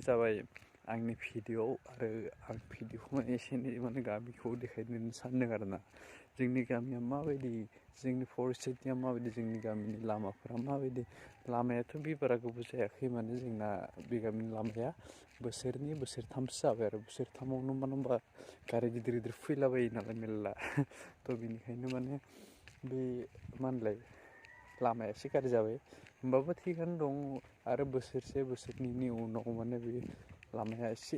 जाबाय आंनि भिडिअ आरो आं भिडिअखौ एसे माने गामिखौ देखायनो सानदों आरोना जोंनि गामिया माबायदि जोंनि परिस्थितिया माबायदि जोंनि गामिनि लामाफोरा माबायदि लामायाथ' बारा गोबाव जायाखै माने जोंना बे गामिनि लामाया बोसोरनै बोसोरथामसो जाबाय आरो बोसोरथामावनो मानो होनबा गारि गिदिर गिदिर फैलाबायो नालाय मेरला थ' बिनिखायनो माने बे मा होनलाय लामाया एसे गाज्रि जाबाय होमबाबो थिगानो दं आरो बोसोरसे बोसोरनैनि उनाव माने बे लामाया एसे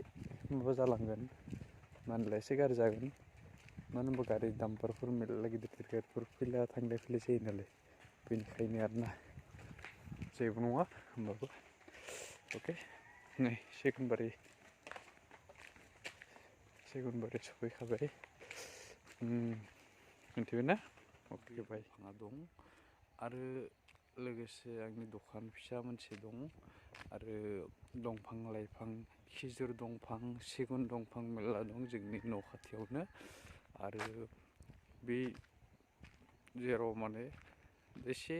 माबा जालांगोन मा होनलाय एसे गाज्रि जागोन मानो होनबा गारि दाम्पारफोर मेरला गिदिर गिदिर गारिफोर फैला थांलाय फैलाय जायो नालाय बेनिखायनो आरोना जेबो नङा होमबाबो अके नै सेकेन्डबारि सफैखाबाय मिथिबाय ना अके बाय दं आरो लोगोसे आंनि दखान फिसा मोनसे दं आरो दंफां लाइफां खिजुर दंफां सिगुन दंफां मेरला दं जोंनि न' खाथियावनो आरो बे जेराव माने एसे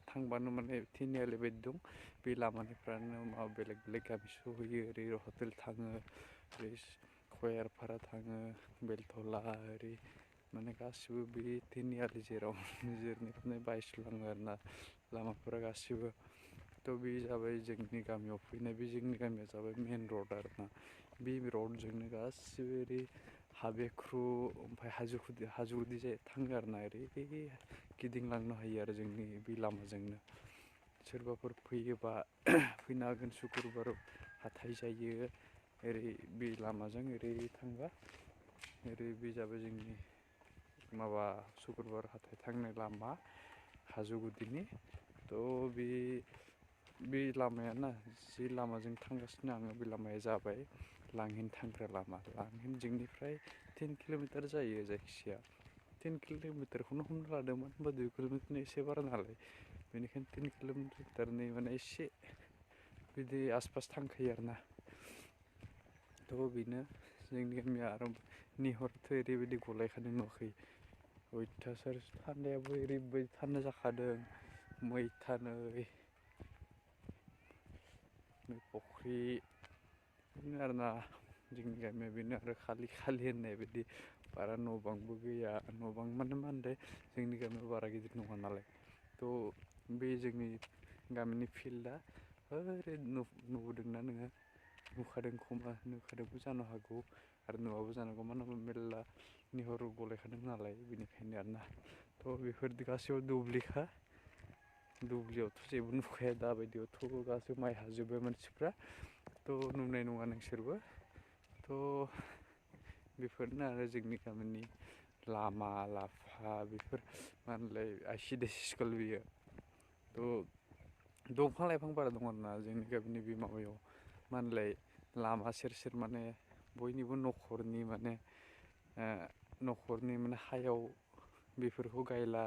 थांबानो माने तिनिआलि बायदि दं बे लामानिफ्रायनो माबा बेलेग बेलेग गामि सहैयो ओरै हटेल थाङो ओरै खयारफारा थाङो बेलथला ओरै माने गासिबो बे तिनिआलि जेराव निजेरनिफ्रायनो बायस'लाङो आरोना लामाफोरा गासिबो थ' बे जाबाय जोंनि गामियाव फैनाय बे जोंनि गामिया जाबाय मेन रड आरोना बे रडजोंनो गासिबो ओरै हाबेख्रु ओमफ्राय हाजो गुदि थाङो आरोना ओरै गिदिंलांनो हायो आरो जोंनि बे लामाजोंनो सोरबाफोर फैयोबा फैनो हागोन सुक्रुबार हाथाय जायो ओरै बे लामाजों ओरै थांबा ओरै बे जाबाय जोंनि माबा सुक्रुबार हाथाय थांनाय लामा हाजो गुदिनि थ' बे लामायाना जि लामाजों थांगासिनो आङो बे लामाया जाबाय लांहिन थांग्रा लामा लांहिन जोंनिफ्राय 10 किल'मिटार जायो जायखिजाया 10 किल'मिटारखौनो हमना लादों मानो होनबा 2 किल'मिटारनि एसे बारा नालाय बेनिखायनो 10 किल'मिटारनि माने एसे बिदि आसपास थांखायो आरोना थ' बेनो जोंनि गामिया आरो निहरथ' ओरैबायदि गलायखादों नुवाखै अयथासार थान्दायाबो ओरैबायदि थान्दा जाखादों मैथा नै फुख्रि बेनो आरोना जोंनि गामिया बेनो आरो खालि होननाय बायदि बारा न' बांबो गैया न' बां माने मा होनदों जोंनि गामियाव बारा गिदिर नङा नालाय थ' बे जोंनि गामिनि फिल्डआ ओरै नुबोदोंना नोङो नुखादोंबो जानो हागौ आरो नुवाबो जानो हागौ मानो होनबा मेरला निहर गलायखादों नालाय बेनिखायनो आरोना थ' बेफोर गासैबो दुब्लियावथ' जेबो नुखाया दाबायदियावथ' गासैबो माइ हाजोब्बाय मानसिफ्रा थ' नुनाय नङा नोंसोरबो थ' बेफोरनो आरो जोंनि गामिनि लामा लाफा बेफोर मा होनलाय ICDC स्कुल बियो थ' दंफां लाइफां बारा दं आरोना जोंनि गामिनि बे माबायाव मा होनलाय लामा सेर सेर माने बयनिबो न'खरनि माने हायाव बेफोरखौ गायला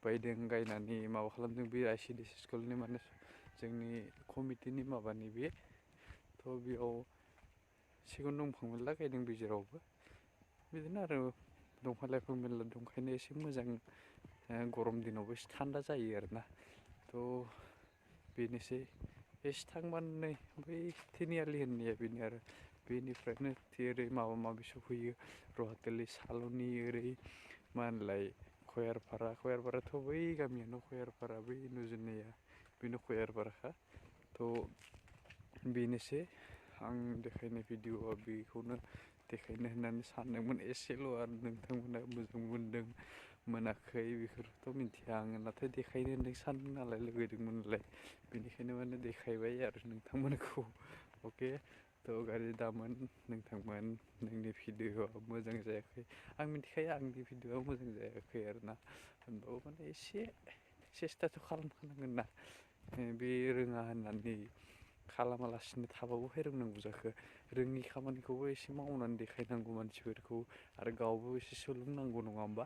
बायदों गायनानै माबा खालामदों बे ICDC स्कुलनि माने जोंनि कमिटिनि माबानि बे थ' बेयाव सिगुन दंफां मेरला गायदों बे जेरावबो बिदिनो आरो दंफां लाइफां मेरला दंखायनो एसे मोजां गरम दिनावबो एसे थान्दा जायो आरोना थ' बेनोसै एसे थांबानो नै बै तिनिआलि होननाया बेनो आरो बेनिफ्रायनो ओरै माबा माबि सफैयो रहातलि साल'नि ओरै मा होनलाय खयारपाराथ' बै गामियानो खयारपारा बै नुजोबनाया बेनो खयारपाराखा थ' बेनोसै आं देखायनाय भिडिअ'आ बेखौनो देखायनो होननानै सानदोंमोन एसेल' आरो नोंथांमोना मोजां मोनदों मोनाखै बेफोरखौथ' मिथिया आङो नाथाय देखायनो होनदों सानदों नालाय लुगैदोंमोन नालाय बेनिखायनो माने देखायबाय आरो नोंथांमोनखौ अके थ' गाज्रि दामोन नोंथांमोन नोंनि भिडिअ'आ मोजां जायाखै आं मिथिखायो आंनि भिडिअ'आ मोजां जायाखै आरोना होनबाबो माने एसे सेस्थाथ' खालामखानांगोन ना बे रोङा होननानै खालामालासिनो थाबाबो बहाय रोंनांगौ जाखो रोङि खामानिखौबो एसे मावनानै देखायनांगौ मानसिफोरखौ आरो गावबो एसे सोलोंनांगौ नङा होमबा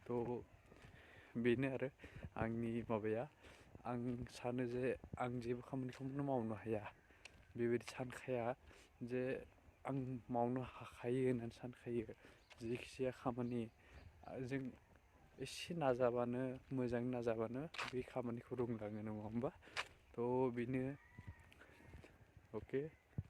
थ' बेनो आरो आंनि माबाया आं सानो जे आं जेबो खामानिखौनो मावनो हाया बेबायदि सानखाया जे आं मावनो हाखायो होननानै सानखायो जेखिजाया खामानि जों एसे नाजाबानो मोजां नाजाबानो बे खामानिखौ रोंलाङो नङा होमबा थ' बेनो अके